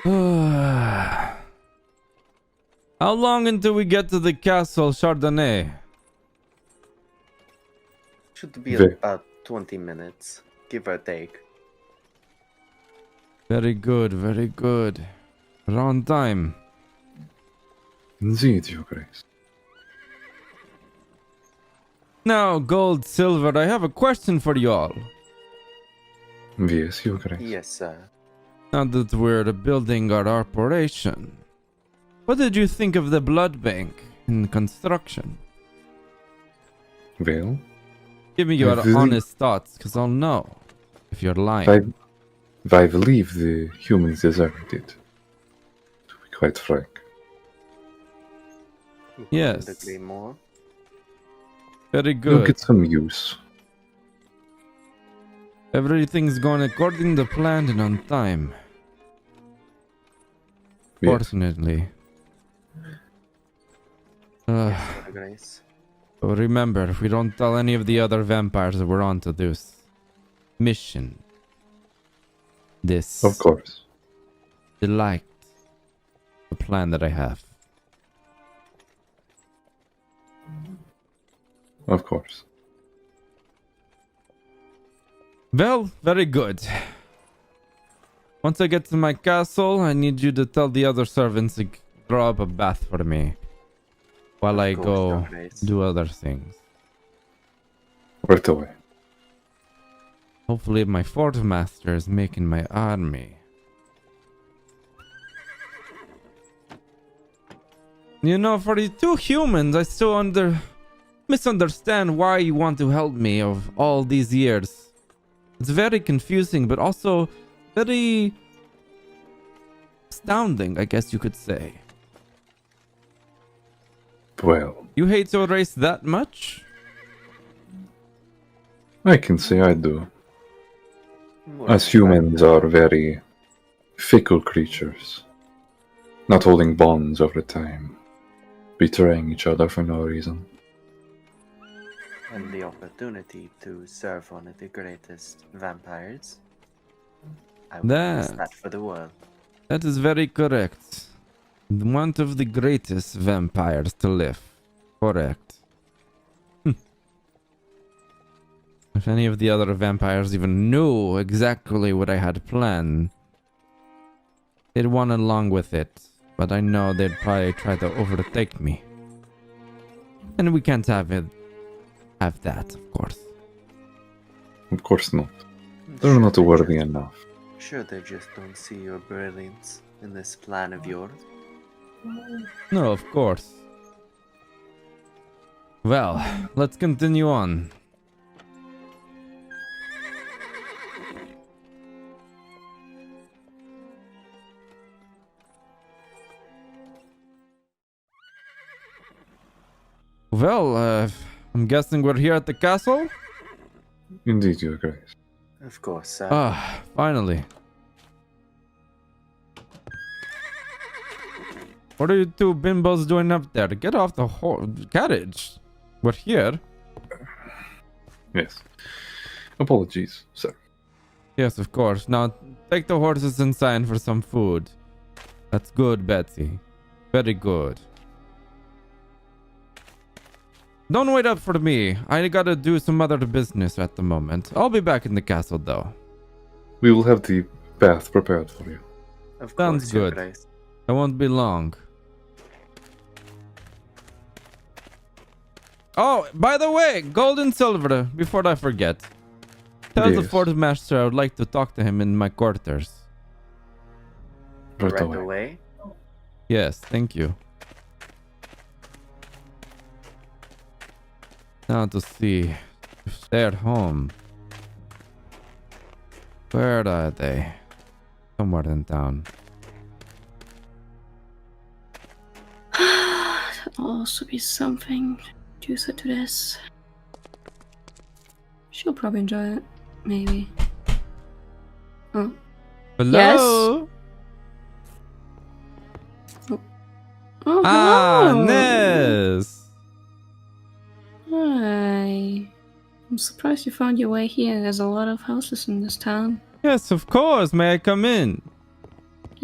How long until we get to the castle Chardonnay? Should be about 20 minutes, give or take. Very good, very good. We're on time. Indeed, Your Grace. Now, gold, silver, I have a question for you all. Yes, Your Grace. Yes, sir. Now that we're building our operation, what did you think of the blood bank in construction? Well, Give me your honest thoughts, because I'll know if you're lying. I believe the humans deserved it, to be quite frank. Yes. Couldn't agree more. Very You'll good. get some use. Everything's going according to plan and on time. Yes. Fortunately. Your Grace. But remember, we don't tell any of the other vampires that we're on to this mission. This Of course. delight. The plan that I have. Of course. Well, very good. Once I get to my castle, I need you to tell the other servants to draw up a bath for me. While I Of course, go Your Grace. do other things. Right away. Hopefully my fourth master is making my army. You know, for the two humans, I still misunderstand why you want to help me of all these years. It's very confusing, but also very astounding, I guess you could say. Well, You hate your race that much? I can say I do. More As than humans are very fickle creatures, not holding bonds over time, betraying each other for no reason. that. And the opportunity to serve one of the greatest vampires. I would miss That- that for the world. That is very correct. One of the greatest vampires to live. Correct. If any of the other vampires even knew exactly what I had planned, they'd run along with it. But I know they'd probably try to overtake me. And we can't have that, of course. Of course not. They're not worthy enough. Sure, they just don't see your brilliance in this plan of yours. No, of course. Well, let's continue on. Well, I'm guessing we're here at the castle? Indeed, Your Grace. Of course, sir. Ah, finally. What are you two bimbos doing up there? Get off the carriage. We're here. Yes. Apologies, sir. Yes, of course. Now, take the horses inside for some food. That's good, Betsy. Very good. Don't wait up for me. I gotta do some other business at the moment. I'll be back in the castle, though. We will have the bath prepared for you. Of sounds course, Your good. Grace. I won't be long. Oh, by the way, gold and silver, before I forget. Tell the Yes. fourth master I would like to talk to him in my quarters. Right away. Yes, thank you. Now to see if they're home. Where are they? Somewhere in town. There'll also be something juicy to this. She'll probably enjoy it. Maybe. Oh. Hello? Oh, Ah, hello. Ness! Hi. I'm surprised you found your way here. There's a lot of houses in this town. Yes, of course. May I come in?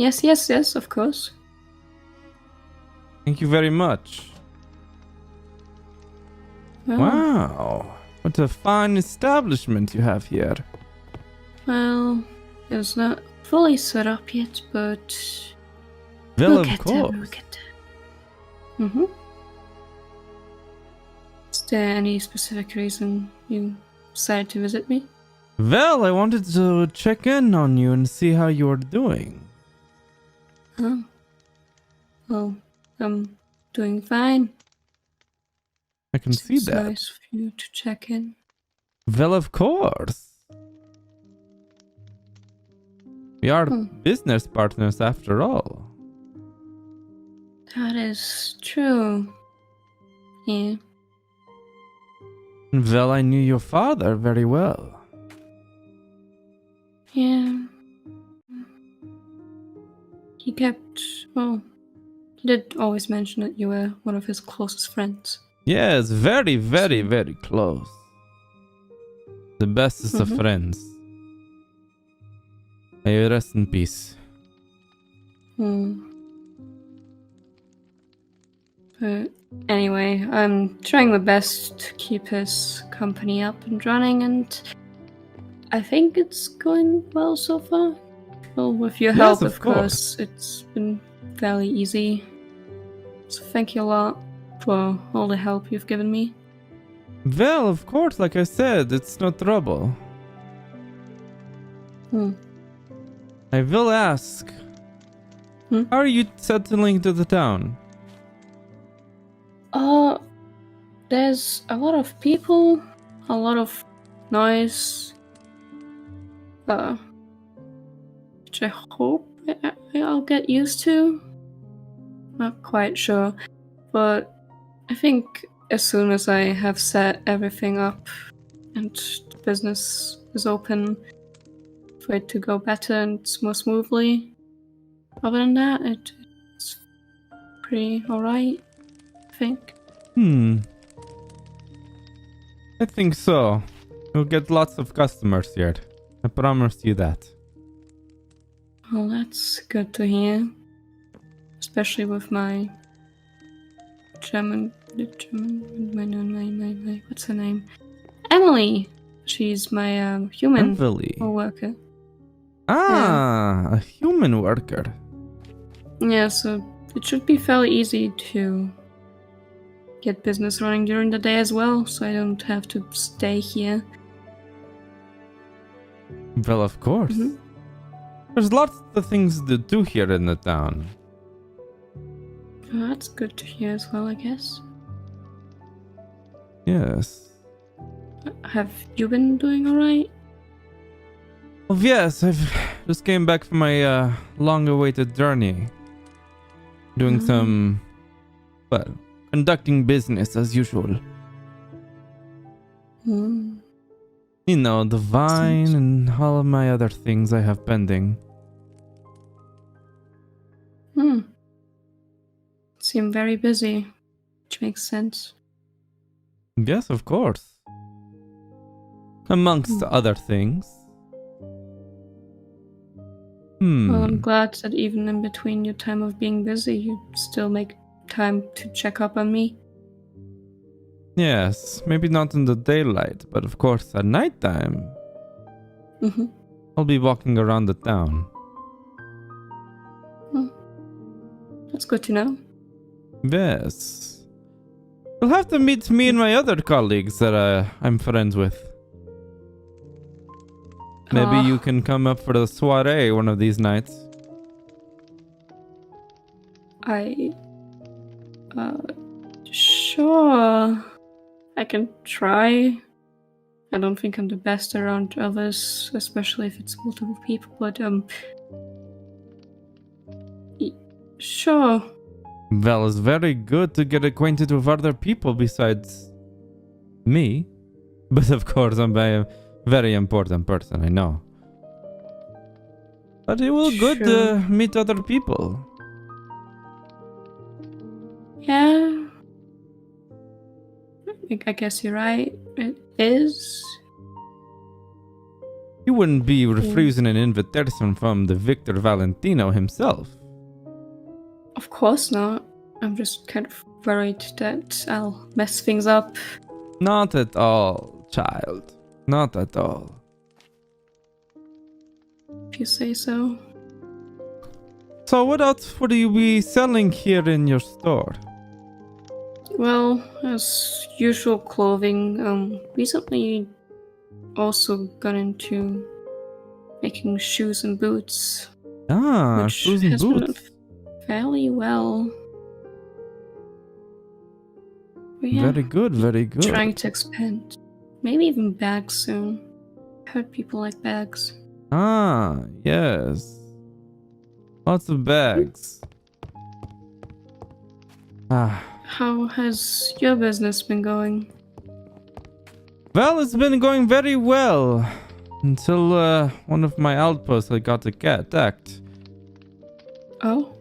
Yes, of course. Thank you very much. Well, Wow. What a fine establishment you have here. well, it's not fully set up yet, but Well, we'll of get there. course. We'll get there. Mm-hmm. Is there any specific reason you decided to visit me? Well, I wanted to check in on you and see how you are doing. Oh. Well, I'm doing fine. I can see It's that. nice for you to check in. Well, of course. We are Hmm. business partners after all. That is true. Yeah. Well, I knew your father very well. Yeah. He kept, well, he did always mention that you were one of his closest friends. Yes, very, very, very close. The bestest of Mhm. friends. May you rest in peace. But anyway, I'm trying my best to keep his company up and running, and I think it's going well so far. Well, with your Yes, help, of of course, it's been fairly easy. So thank you a lot for all the help you've given me. Well, of course, like I said, it's no trouble. Hmm. I will ask. Hmm? How are you settling to the town? There's a lot of people, a lot of noise, which I hope I'll get used to. Not quite sure, but I think as soon as I have set everything up and the business is open, for it to go better and more smoothly. Other than that, it's pretty alright, I think. I think so. You'll get lots of customers here. I promise you that. Well, that's good to hear. Especially with my my what's her name? Emily! She's my human Emily. worker. Ah, a human worker. Yeah, so it should be fairly easy to get business running during the day as well, so I don't have to stay here. Well, of course. Mhm. There's lots of things to do here in the town. Oh, that's good to hear as well, I guess. Yes. Have you been doing alright? Well, yes, I've just came back from my long-awaited journey. Doing some, well, conducting business as usual. Hmm. You know, the vine and all of my other things I have pending. Seem very busy, which makes sense. Yes, of course. Amongst other things. Well, I'm glad that even in between your time of being busy, you still make time to check up on me. Yes, maybe not in the daylight, but of course at nighttime. I'll be walking around the town. That's good to know. Yes. You'll have to meet me and my other colleagues that I'm friends with. Maybe you can come up for the soiree one of these nights. Sure. I can try. I don't think I'm the best around others, especially if it's multiple people, but, sure. Well, it's very good to get acquainted with other people besides me. But of course, I'm a very important person, I know. But it will good to meet other people. Yeah. I guess you're right. It is. You wouldn't be refusing an invitation from the Victor Valentino himself. Of course not. I'm just kind of worried that I'll mess things up. Not at all, child. Not at all. If you say so. So what else would you be selling here in your store? Well, as usual, clothing. Recently also got into making shoes and boots. Ah, which shoes and has been boots. fairly well. But yeah, Very good, very good. trying to expand. Maybe even bags soon. Heard people like bags. Ah, yes. Lots of bags. Ah. How has your business been going? Well, it's been going very well. Until one of my outposts got attacked. Oh?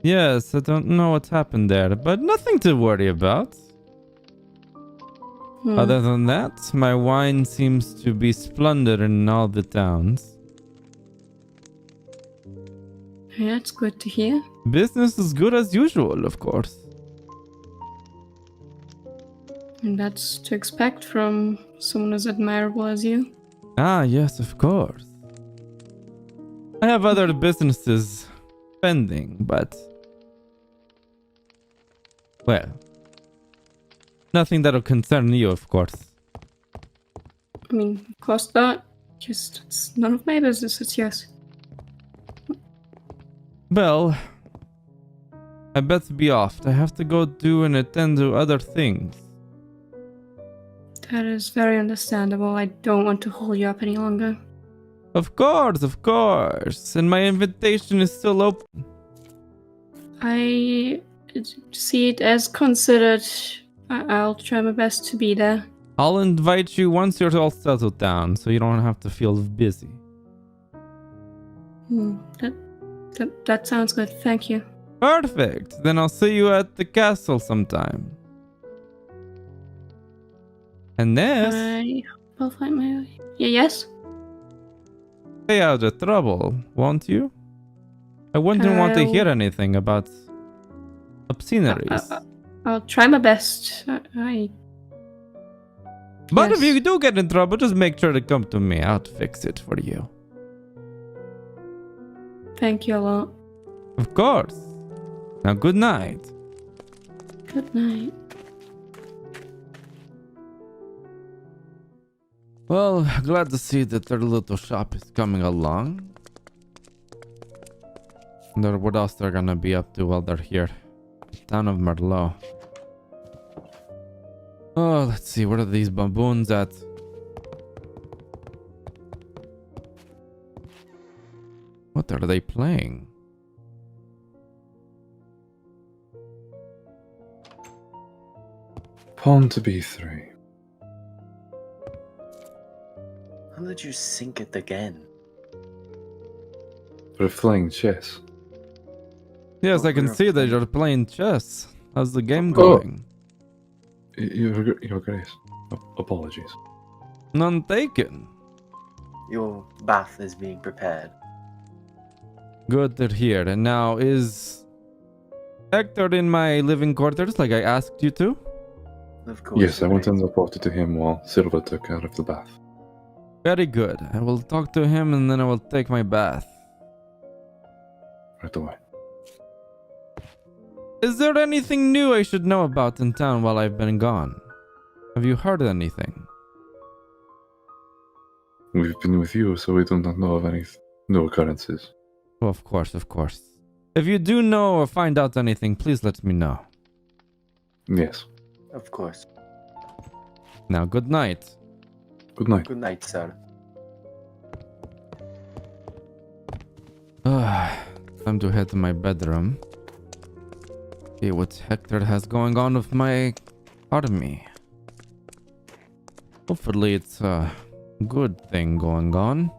Yes, I don't know what happened there, but nothing to worry about. Other than that, my wine seems to be splendid in all the towns. Yeah, that's good to hear. Business is good as usual, of course. And that's to expect from someone as admirable as you. Ah, yes, of course. I have other businesses pending, but... well... nothing that'll concern you, of course. I mean, of course not. Just, it's none of my business, it's yours. Well... I better be off. I have to go do and attend to other things. That is very understandable. I don't want to hold you up any longer. Of course, of course. And my invitation is still open. I see it as considered. I'll try my best to be there. I'll invite you once you're all settled down, so you don't have to feel busy. That sounds good. Thank you. Perfect. Then I'll see you at the castle sometime. And this... I will find my way. Yeah, yes? stay out of trouble, won't you? I wouldn't want to hear anything about obscenities. I'll try my best. But yes. if you do get in trouble, just make sure to come to me. I'll fix it for you. Thank you a lot. Of course. Now, good night. Good night. Well, glad to see that their little shop is coming along. Wonder what else they're gonna be up to while they're here. The town of Merlot. Oh, let's see, what are these baboons at? What are they playing? Pawn to b3. How did you sink it again? We're playing chess. Yes, Oh, I can we're see that playing- you're playing chess. How's the game Oh. going? Your Grace. Apologies. None taken. Your bath is being prepared. Good to hear. And now, is Hector in my living quarters like I asked you to? Of course. Yes, I Your went and Grace. reported to him while Silva took care of the bath. Very good. I will talk to him and then I will take my bath. Right away. Is there anything new I should know about in town while I've been gone? Have you heard anything? We've been with you, so we do not know of any new occurrences. Well, of course, of course. If you do know or find out anything, please let me know. Yes. Of course. Now, good night. Good night. Good night, sir. Time to head to my bedroom. See what Hector has going on with my army. Hopefully it's a good thing going on.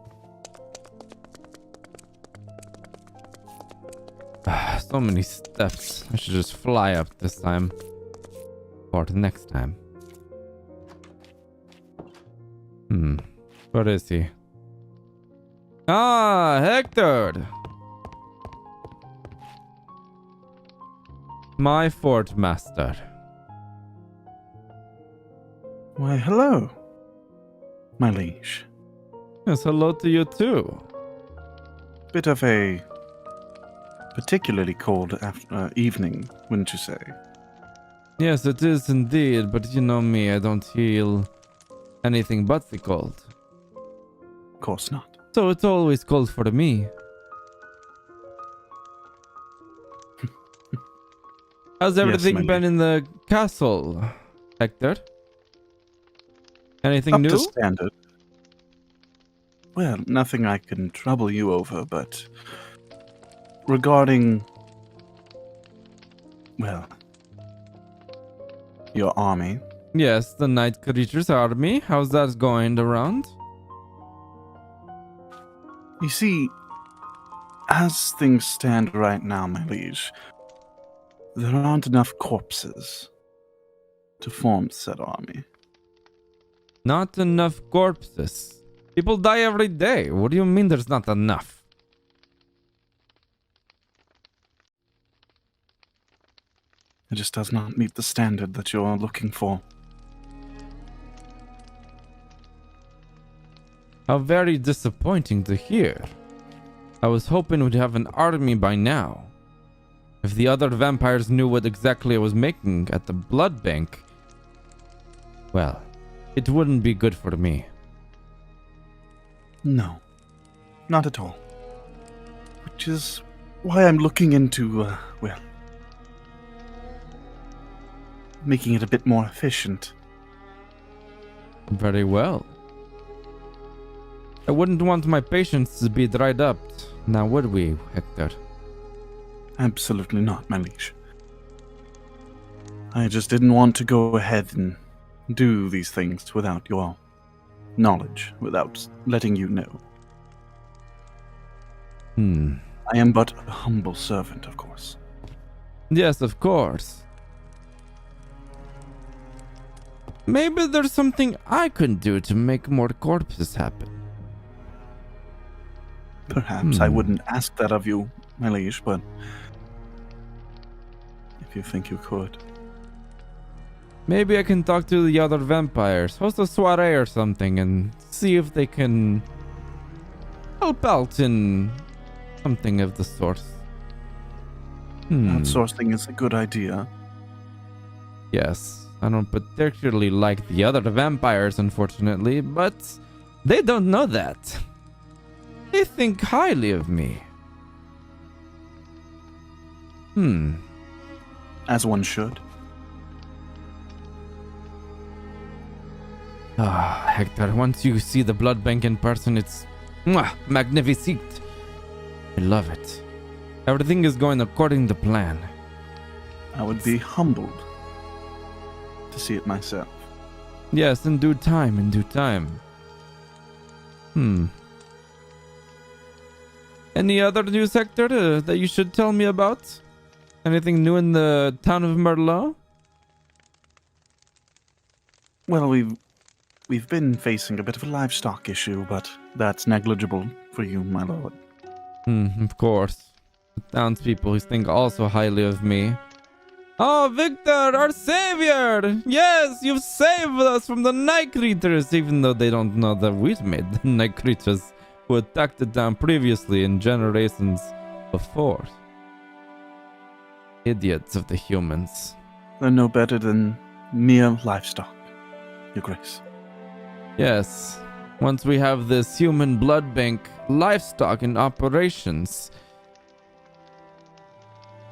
So many steps. I should just fly up this time. Or next time. Where is he? Ah, Hector! My fort master. Why, hello, my liege. Yes, hello to you too. Bit of a particularly cold evening, wouldn't you say? Yes, it is indeed, but you know me, I don't feel anything but the cold. Of course not. So it's always cold for me. How's everything Yes, been in the castle, Hector? Anything Up new? to standard. Well, nothing I can trouble you over, but regarding, well, your army. Yes, the Night Creatures Army. How's that going around? You see, as things stand right now, my liege, there aren't enough corpses to form said army. Not enough corpses. People die every day. What do you mean there's not enough? It just does not meet the standard that you're looking for. How very disappointing to hear. I was hoping we'd have an army by now. If the other vampires knew what exactly I was making at the blood bank, well, it wouldn't be good for me. No, not at all. Which is why I'm looking into, well, making it a bit more efficient. Very well. I wouldn't want my patience to be dried up, now would we, Hector? Absolutely not, my liege. I just didn't want to go ahead and do these things without your knowledge, without letting you know. I am but a humble servant, of course. Yes, of course. Maybe there's something I could do to make more corpses happen. Perhaps I wouldn't ask that of you, my liege, but if you think you could. Maybe I can talk to the other vampires, host a soiree or something, and see if they can help out in something of the sort. Outsourcing is a good idea. Yes, I don't particularly like the other vampires, unfortunately, but they don't know that. They think highly of me. As one should. Ah, Hector, once you see the blood bank in person, it's magnificent. I love it. Everything is going according to plan. I would be humbled to see it myself. Yes, in due time, in due time. Any other news, Hector, that you should tell me about? Anything new in the town of Merlot? Well, we've been facing a bit of a livestock issue, but that's negligible for you, my lord. Of course. The townspeople who think also highly of me. Oh, Victor, our savior! Yes, you've saved us from the night creatures, even though they don't know that we've made the night creatures who attacked the town previously in generations before. Idiots of the humans. They're no better than mere livestock, your grace. Yes, once we have this human blood bank livestock in operations,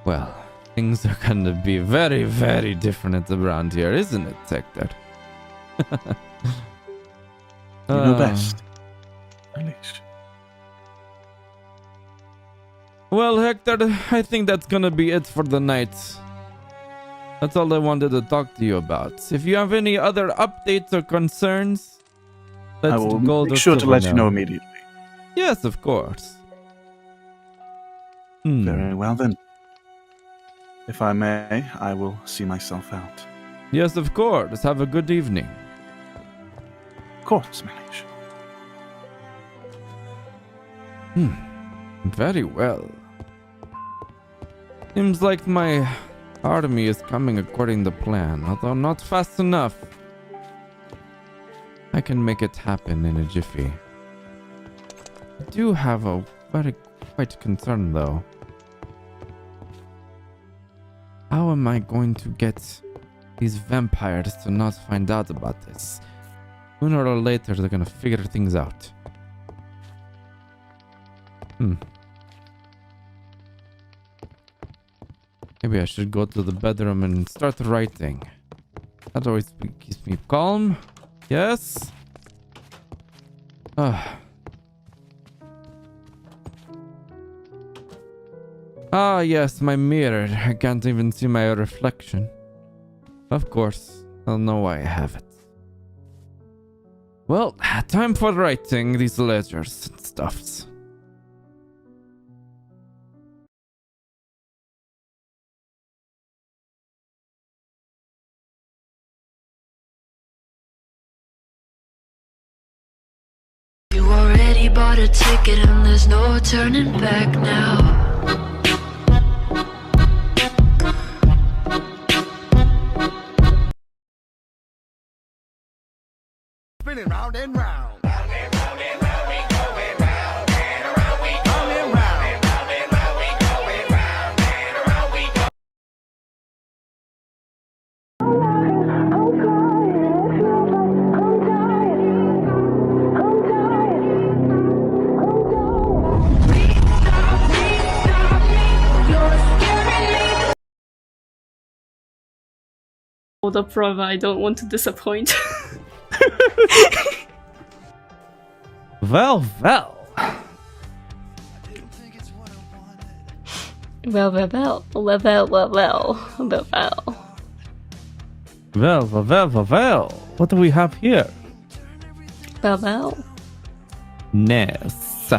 well, things are gonna be very, very different around here, isn't it, Hector? You know best, at least. Well, Hector, I think that's gonna be it for the night. That's all I wanted to talk to you about. If you have any other updates or concerns, let's I will go make sure to let you know immediately. Yes, of course. Very well then. If I may, I will see myself out. Yes, of course. Have a good evening. Of course, my liege. Very well. Seems like my army is coming according to plan, although not fast enough. I can make it happen in a jiffy. I do have a quite concern though. How am I going to get these vampires to not find out about this? Sooner or later they're gonna figure things out. Maybe I should go to the bedroom and start writing. That always keeps me calm. Yes? Ah, yes, my mirror. I can't even see my reflection. Of course, I'll know why I have it. Well, time for writing these ledgers and stuffs. You already bought a ticket and there's no turning back now. Spinning round and round. Round and round and round, we going round and around, we going round and round and round, we going round and around, we go. Hold up, brother, I don't want to disappoint. Well. Well. What do we have here? Well. Ness.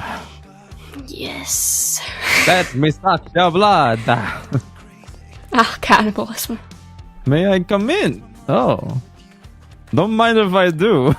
Yes. Let me suck your blood. Ah, cannibalism. May I come in? Oh. Don't mind if I do.